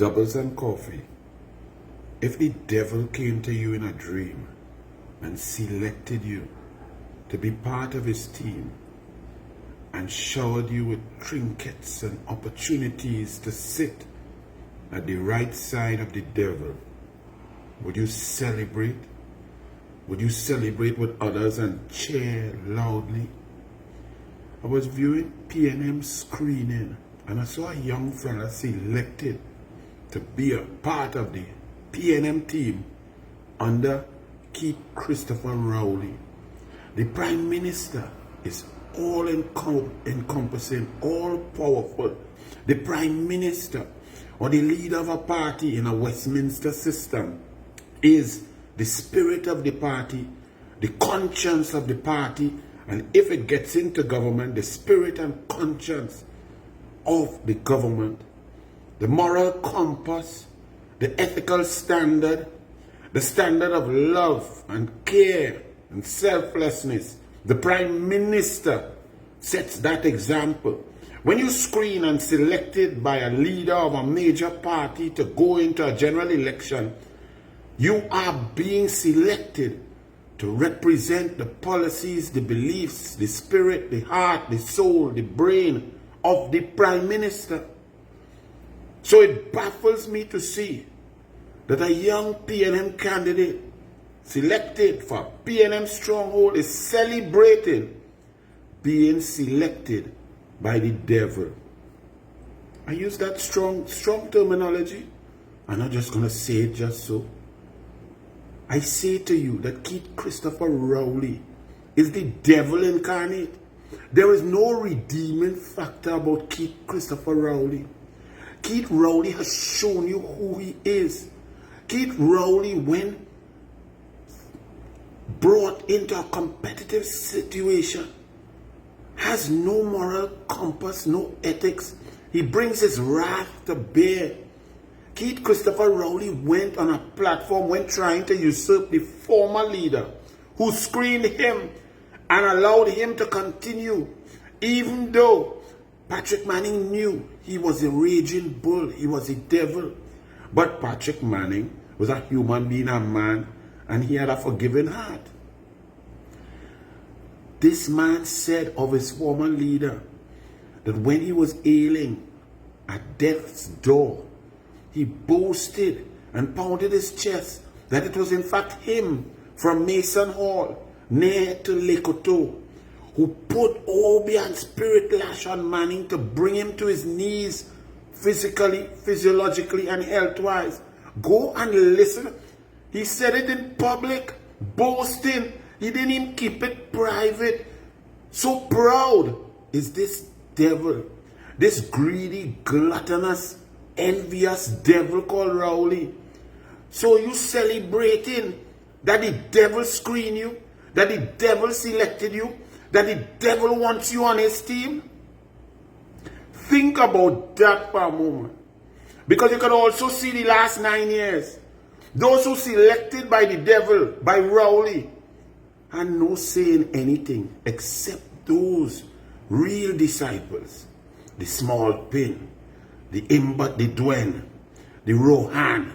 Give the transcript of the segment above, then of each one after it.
doubles and coffee. If the devil came to you in a dream and selected you to be part of his team and showered you with trinkets and opportunities to sit at the right side of the devil, would you celebrate? Would you celebrate with others and cheer loudly? I was viewing P&M screening and I saw a young fella selected to be a part of the P&M team under Keith Christopher Rowley. The Prime Minister is all encompassing, all powerful. The Prime Minister or the leader of a party in a Westminster system is the spirit of the party, the conscience of the party, and if it gets into government, the spirit and conscience of the government, the moral compass, the ethical standard, the standard of love and care and selflessness. The Prime Minister sets that example. When you screen and selected by a leader of a major party to go into a general election, you are being selected to represent the policies, the beliefs, the spirit, the heart, the soul, the brain of the Prime Minister. So it baffles me to see that a young P&M candidate selected for P&M stronghold is celebrating being selected by the devil. I use that strong terminology. I'm not just going to say it just so. I say to you that Keith Christopher Rowley is the devil incarnate. There is no redeeming factor about Keith Christopher Rowley. Keith Rowley has shown you who he is. Keith Rowley, when brought into a competitive situation, has no moral compass, no ethics. He brings his wrath to bear. Keith Christopher Rowley went on a platform when trying to usurp the former leader who screened him and allowed him to continue, even though Patrick Manning knew he was a raging bull, he was a devil. But Patrick Manning was a human being, a man, and he had a forgiving heart. This man said of his former leader that when he was ailing at death's door, he boasted and pounded his chest that it was in fact him from Mason Hall, near to Lekoto, who put Obi and Spirit Lash on Manning to bring him to his knees physically, physiologically, and health-wise. Go and listen. He said it in public, boasting. He didn't even keep it private. So proud is this devil, this greedy, gluttonous, envious devil called Rowley. So you celebrating that the devil screened you, that the devil selected you, that the devil wants you on his team? Think about that for a moment. Because you can also see the last 9 years. Those who selected by the devil, by Rowley, and no saying anything except those real disciples. The small pin, the Imbat, the Dwen, the Rohan,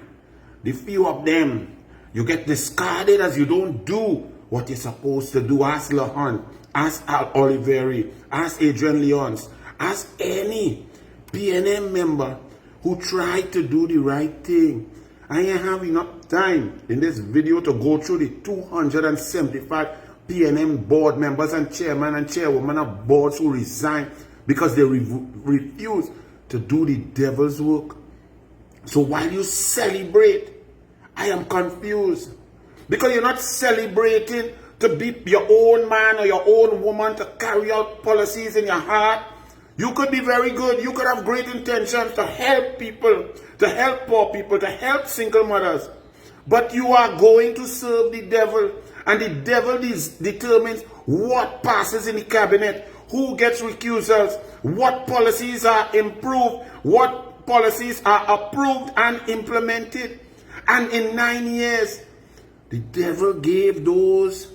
the few of them. You get discarded as you don't do what you're supposed to do. Ask Lahan, ask Al Oliveri, ask Adrian Leons, ask any P&M member who tried to do the right thing. I ain't have enough time in this video to go through the 275 P&M board members and chairman and chairwoman of boards who resigned because they refused to do the devil's work. So while you celebrate, I am confused. Because you're not celebrating to be your own man or your own woman to carry out policies in your heart. You could be very good. You could have great intentions to help people, to help poor people, to help single mothers. But you are going to serve the devil. And the devil determines what passes in the cabinet, who gets recusals, what policies are improved, what policies are approved and implemented. And in 9 years, the devil gave those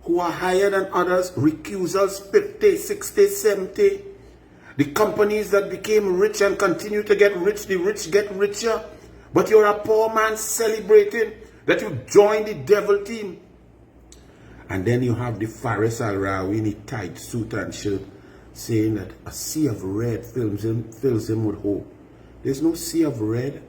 who are higher than others recusals 50, 60, 70. The companies that became rich and continue to get rich, the rich get richer. But you're a poor man celebrating that you joined the devil team. And then you have the Pharisee ROWLEY in a tight suit and shirt saying that a sea of red fills him with hope. There's no sea of red.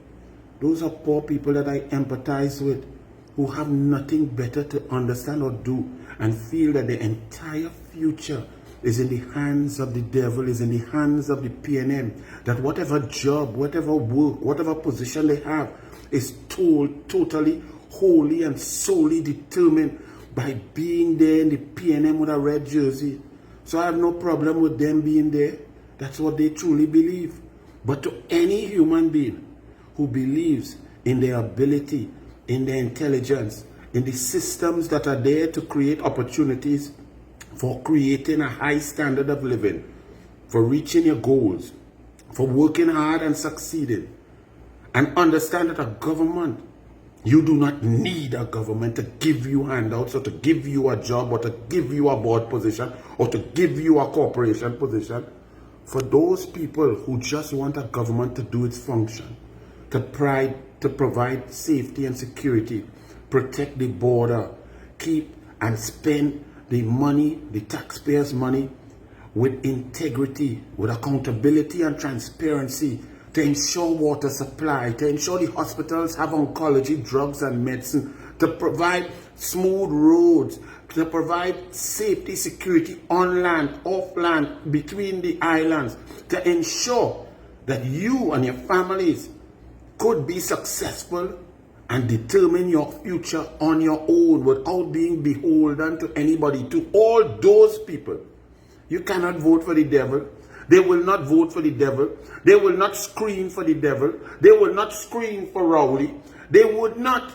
Those are poor people that I empathize with, who have nothing better to understand or do, and feel that their entire future is in the hands of the devil, is in the hands of the PNM, that whatever job, whatever work, whatever position they have is totally, wholly and solely determined by being there in the PNM with a red jersey. So I have no problem with them being there. That's what they truly believe. But to any human being who believes in their ability, in their intelligence, in the systems that are there to create opportunities for creating a high standard of living, for reaching your goals, for working hard and succeeding, and understand that a government, you do not need a government to give you handouts or to give you a job or to give you a board position or to give you a corporation position. For those people who just want a government to do its function, to provide safety and security, protect the border, keep and spend the money, the taxpayers' money, with integrity, with accountability and transparency, to ensure water supply, to ensure the hospitals have oncology, drugs and medicine, to provide smooth roads, to provide safety, security on land, off land, between the islands, to ensure that you and your families could be successful and determine your future on your own without being beholden to anybody, to all those people. You cannot vote for the devil. They will not vote for the devil. They will not scream for the devil. They will not scream for ROWLEY. They would not.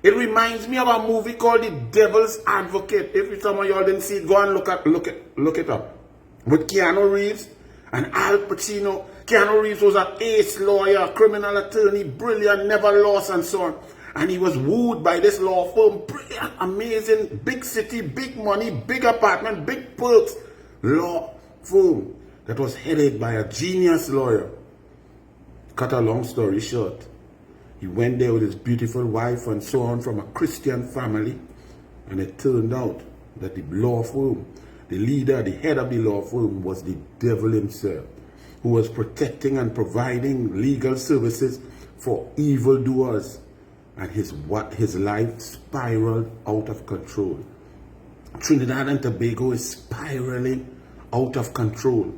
It reminds me of a movie called The Devil's Advocate. If some of y'all didn't see it, go and look it up. With Keanu Reeves and Al Pacino. Keanu Reeves was an ace lawyer, criminal attorney, brilliant, never lost, and so on. And he was wooed by this law firm, brilliant, amazing, big city, big money, big apartment, big perks law firm that was headed by a genius lawyer. Cut a long story short, he went there with his beautiful wife and so on from a Christian family, and it turned out that the law firm, the leader, the head of the law firm was the devil himself, who was protecting and providing legal services for evildoers, and his life spiraled out of control. Trinidad and Tobago is spiraling out of control.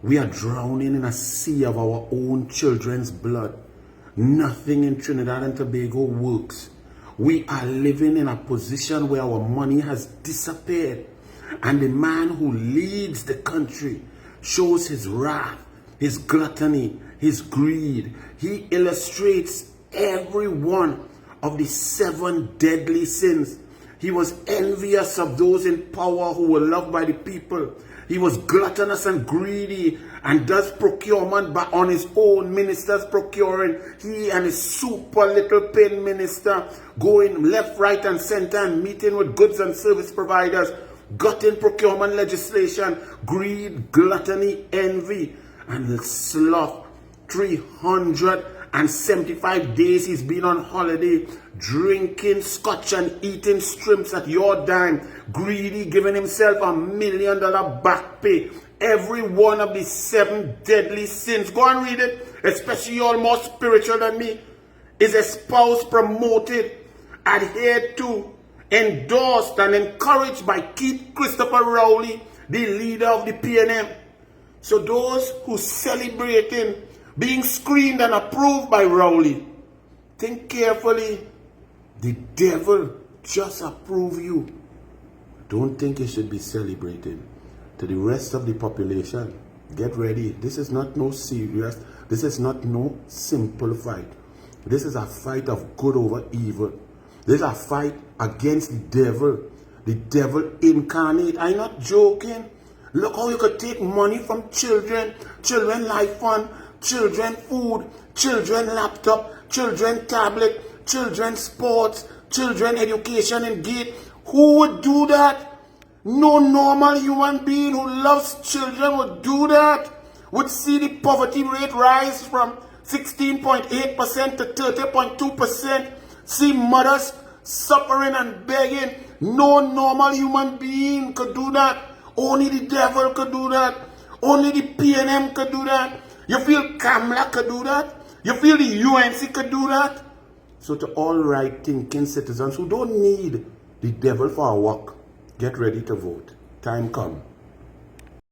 We are drowning in a sea of our own children's blood. Nothing in Trinidad and Tobago works. We are living in a position where our money has disappeared. And the man who leads the country shows his wrath, his gluttony, his greed. He illustrates every one of the 7 deadly sins. He was envious of those in power who were loved by the people. He was gluttonous and greedy and does procurement on his own. Ministers procuring. He and his super little pin minister going left, right and center and meeting with goods and service providers. Gutting procurement legislation. Greed, gluttony, envy and the sloth. 375 days he's been on holiday, drinking scotch and eating shrimps at your dime, greedy, giving himself $1 million back pay. Every one of the 7 deadly sins, go and read it, especially you all more spiritual than me, is espoused, promoted, adhered to, endorsed and encouraged by Keith Christopher ROWLEY, the leader of the PNM. So those who celebrating being screened and approved by ROWLEY, think carefully. The devil just approve you. Don't think you should be celebrating. To the rest of the population, get ready. This is not no serious. This is not no simple fight. This is a fight of good over evil. This is a fight against the devil incarnate. I'm not joking. Look how you could take money from children life fund, children food, children laptop, children tablet, children sports, children education and gate. Who would do that? No normal human being who loves children would do that. would see the poverty rate rise from 16.8% to 30.2%, see mothers suffering and begging. No normal human being could do that. Only the devil could do that. Only the PNM could do that. You feel Kamla could do that? You feel the UNC could do that? So to all right-thinking citizens who don't need the devil for a walk, get ready to vote. Time come.